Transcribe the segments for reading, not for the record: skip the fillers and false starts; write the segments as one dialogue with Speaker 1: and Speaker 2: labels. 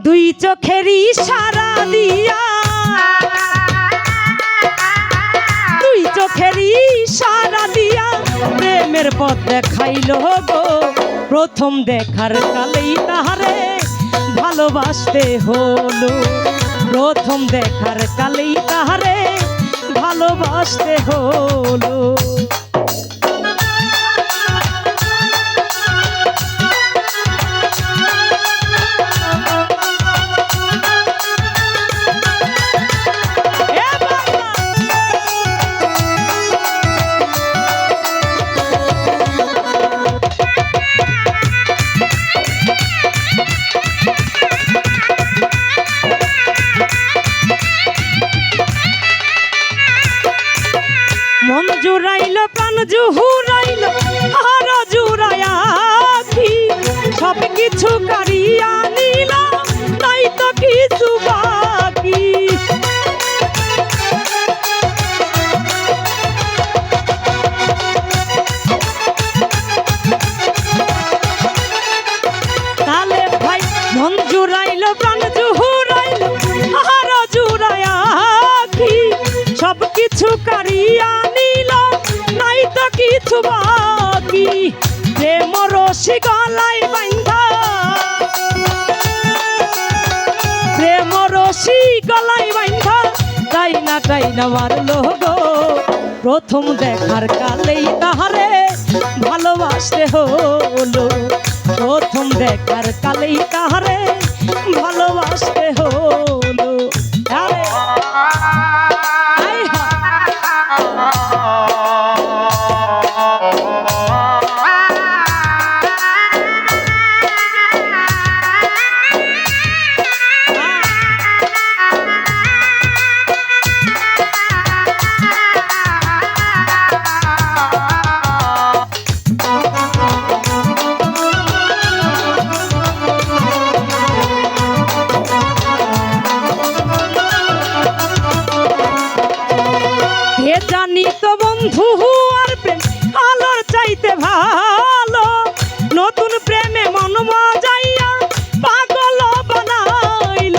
Speaker 1: দুই চোখের ইশারা দিয়া, দুই চোখের ইশারা দিয়া প্রেমের পথ দেখাইল গো। প্রথম দেখার কালেই তাহারে ভালোবাসতে হলো, প্রথম দেখার কালেই তাহারে ভালোবাসতে হলো। মন জুড়াইল প্রাণ জুহুরাইল আর জুড়াইয়া আখি, সব কিছু কারিয়া নিল তাই তো কিছু বাকি। তালে ভাই মন জুড়াইল প্রাণ জুহুরাইল আর জুড়াইয়া আখি, সব কিছু কারিয়া নাই তো কিছু বাকি। প্রেম রশি গলায় বাঁধা, প্রেম রশি গলায় বাঁধা তাই না মারলো গো। প্রথম দেখার কালেই তাহারে ভালোবাসতে হলো, প্রথম দেখার কালেই তাহারে ভালোবাসতে হলো। জানি তো বন্ধু আর প্রেম আলোর চাইতে ভালো, নতুন প্রেমে মন মজাইয়া পাগল বানাইল।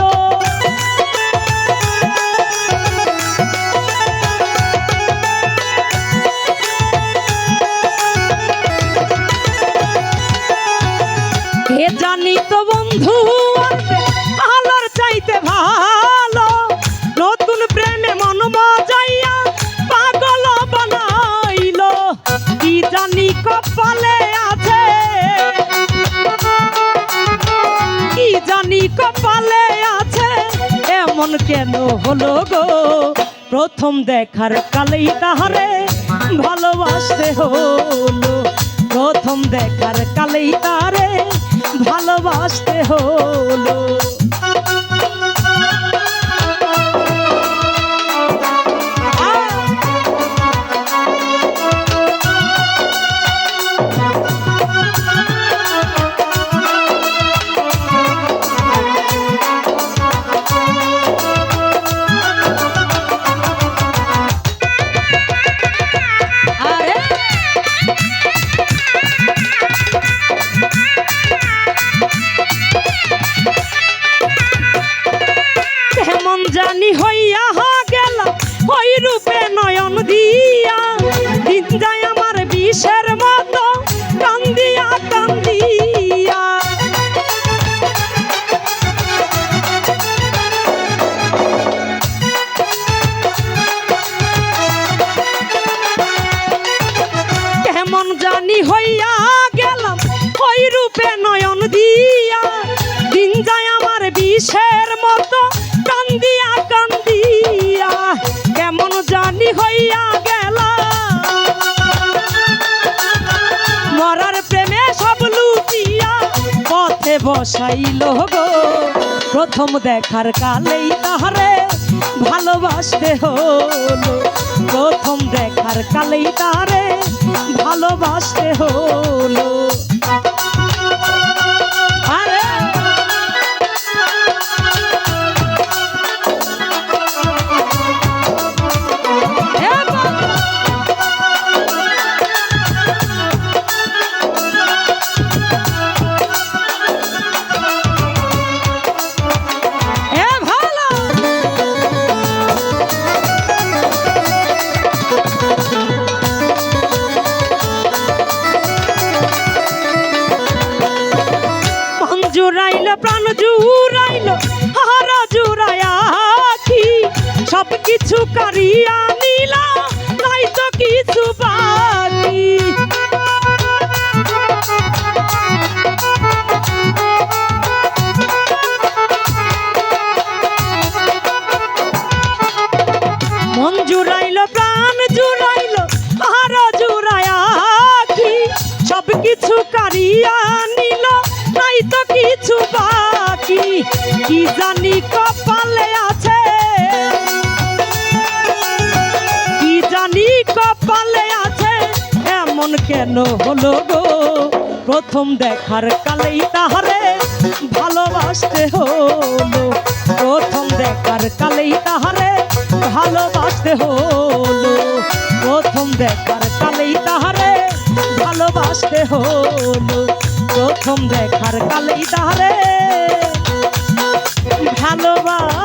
Speaker 1: এ জানি তো বন্ধু আর প্রেম আলোর চাইতে ভালো, নতুন প্রেমে মন মজাইয়া পাগল বানাইল। কি জানি কপালে আছে, কি জানি কপালে আছে, এমন কেন হলো গো। প্রথম দেখার কালেই তাহারে ভালোবাসতে হলো, প্রথম দেখার কালেই তারে ভালোবাসতে হলো। জানি হইয়া গেল ওই রূপে নয়ন দিয়া, দিন যায় আমার বিষের মতো কান্দিয়া কান্দিয়া। কেমন জানি হইয়া গেল ওই রূপে নয়ন দিয়া, দিন যায় আমার বিষের মতো কান্দিয়া কান্দিয়া। কেমন জানি হইয়া গেল মরার প্রেমে সব লুটিয়া পথে বসাইল গো। প্রথম দেখার কালেই তাহারে ভালোবাসতে হলো, প্রথম দেখার কালেই তাহারে ভালোবাসতে হলো। জুড়াইলো প্রাণ জুড়াইলো হারা জুড়ায়া কি সব কিছু কারিয়া নিলা নাই তো কিছু বাকি মন জুড়াইলো প্রাণ জুড়াইলো হারা জুড়ায়া কি সব কিছু কারিয়া নিল নাই তো কিছু বাকি কি জানি কপালে আছে কি জানি কপালে আছে এমন কেন হলো গো প্রথম দেখার কালেই তাহারে ভালোবাসতে হলো প্রথম দেখার কালেই তাহারে ভালোবাসতে হলো প্রথম দেখার কালেই তাহারে ভালোবাসতে হলো প্রথম দেখার কালেই তাহারে ভালোবাসতে